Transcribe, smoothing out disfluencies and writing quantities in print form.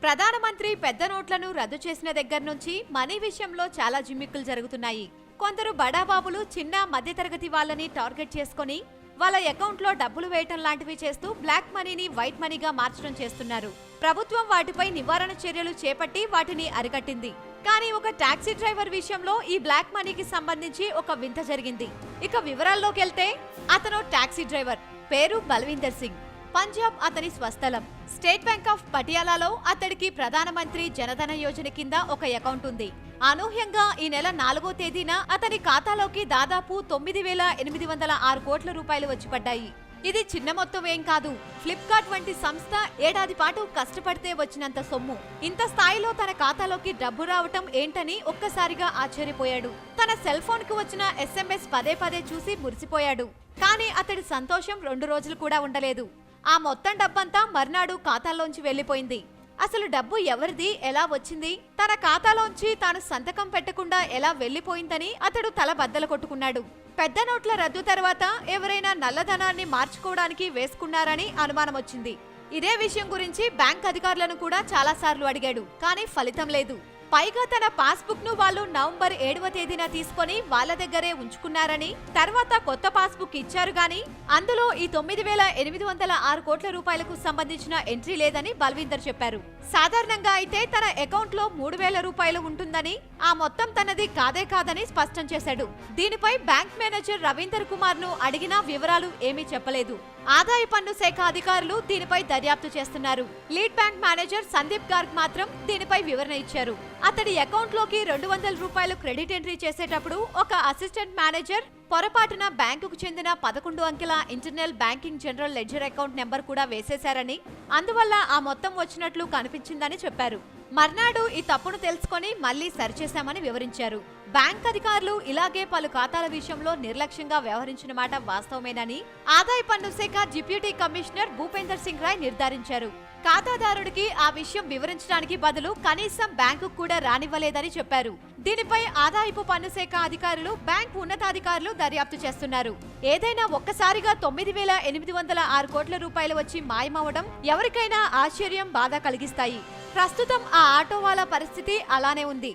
ప్రధానమంత్రి పెద్ద నోట్లను రద్దు చేసిన దగ్గర నుంచి మనీ విషయంలో చాలా జిమ్మిక్కులు జరుగుతున్నాయి. కొందరు బడాబాబులు చిన్న మధ్యతరగతి వాళ్ళని టార్గెట్ చేసుకుని వాళ్ళ అకౌంట్లో డబ్బులు వేయటం లాంటివి చేస్తూ బ్లాక్ మనీని వైట్ మనీగా మార్చడం చేస్తున్నారు. ప్రభుత్వం వాటిపై నివారణ చర్యలు చేపట్టి వాటిని అరికట్టింది. కానీ ఒక టాక్సీ డ్రైవర్ విషయంలో ఈ బ్లాక్ మనీకి సంబంధించి ఒక వింత జరిగింది. ఇక వివరాల్లోకి వెళ్తే అతను టాక్సీ డ్రైవర్, పేరు బల్వీందర్ సింగ్. పంజాబ్ అతని స్వస్థలం. స్టేట్ బ్యాంక్ ఆఫ్ పటియాలాలో అతడికి ప్రధానమంత్రి జనధన యోజన కింద ఒక అకౌంట్ ఉంది. అనూహ్యంగా ఈ నెల 4వ తేదీన అతని ఖాతాలోకి దాదాపు 9,806 కోట్ల రూపాయలు వచ్చి పడ్డాయి. ఇది చిన్న మొత్తం ఏం కాదు. ఫ్లిప్కార్ట్ వంటి సంస్థ ఏడాది పాటు కష్టపడితే వచ్చినంత సొమ్ము. ఇంత స్థాయిలో తన ఖాతాలోకి డబ్బు రావటం ఏంటని ఒక్కసారిగా ఆశ్చర్యపోయాడు. తన సెల్ ఫోన్ కు వచ్చిన SMS పదే పదే చూసి మురిసిపోయాడు. కానీ అతడి సంతోషం 2 రోజులు కూడా ఉండలేదు. ఆ మొత్తం డబ్బంతా మర్నాడు ఖాతాలోంచి వెళ్లిపోయింది. అసలు డబ్బు ఎవరిది, ఎలా వచ్చింది, తన ఖాతాలోంచి తాను సంతకం పెట్టకుండా ఎలా వెళ్లిపోయిందని అతడు తల బద్దలు కొట్టుకున్నాడు. పెద్ద నోట్ల రద్దు తర్వాత ఎవరైనా నల్లధనాన్ని మార్చుకోవడానికి వేసుకున్నారని అనుమానం వచ్చింది. ఇదే విషయం గురించి బ్యాంక్ అధికారులను కూడా చాలాసార్లు అడిగాడు. కానీ ఫలితం లేదు. పైగా తన పాస్బుక్ ను వాళ్ళు నవంబర్ 7వ తేదీన తీసుకొని వాళ్ళ దగ్గరే ఉంచుకున్నారని, తర్వాత కొత్త పాస్బుక్ ఇచ్చారు గాని అందులో ఈ 9,806 కోట్ల రూపాయలకు సంబంధించిన ఎంట్రీ లేదని బల్వీందర్ చెప్పారు. సాధారణంగా అయితే తన అకౌంట్ లో 3,000 రూపాయలు ఉంటుందని, ఆ మొత్తం తనది కాదే కాదని స్పష్టం చేశాడు. దీనిపై బ్యాంక్ మేనేజర్ రవీందర్ కుమార్ ను అడిగినా వివరాలు ఏమీ చెప్పలేదు. ఆదాయ పన్ను శాఖ అధికారులు దీనిపై దర్యాప్తు చేస్తున్నారు. Lead bank manager Sandeep Garg మాత్రం దీనిపై వివరణ ఇచ్చారు. అతడి అకౌంట్ లోకి 200 రూపాయలు క్రెడిట్ ఎంట్రీ చేసేటప్పుడు ఒక అసిస్టెంట్ మేనేజర్ పొరపాటున బ్యాంకుకు చెందిన 11 అంకెల internal banking general ledger account number కూడా వేసేశారని, అందువల్ల ఆ మొత్తం వచ్చినట్లు కనిపించిందని చెప్పారు. మర్నాడు ఈ తప్పును తెలుసుకొని మళ్లీ సరిచేశామని వివరించారు. బ్యాంక్ అధికారులు ఇలాగే పలు ఖాతాల విషయంలో నిర్లక్ష్యంగా వ్యవహరించిన మాట వాస్తవమేనని ఆదాయ పన్ను శాఖ డిప్యూటీ కమిషనర్ భూపేందర్ సింగ్ రాయ్ నిర్ధారించారు. ఖాతాదారుడికి ఆ విషయం వివరించడానికి బదులు కనీసం బ్యాంకుకు కూడా రానివ్వలేదని చెప్పారు. దీనిపై ఆదాయపు పన్ను శాఖ అధికారులు, బ్యాంక్ ఉన్నతాధికారులు దర్యాప్తు చేస్తున్నారు. ఏదైనా ఒక్కసారిగా 9,806 కోట్ల రూపాయలు వచ్చి మాయమవడం ఎవరికైనా ఆశ్చర్యం, బాధ కలిగిస్తాయి. ప్రస్తుతం ఆ ఆటో వాళ్ళ పరిస్థితి అలానే ఉంది.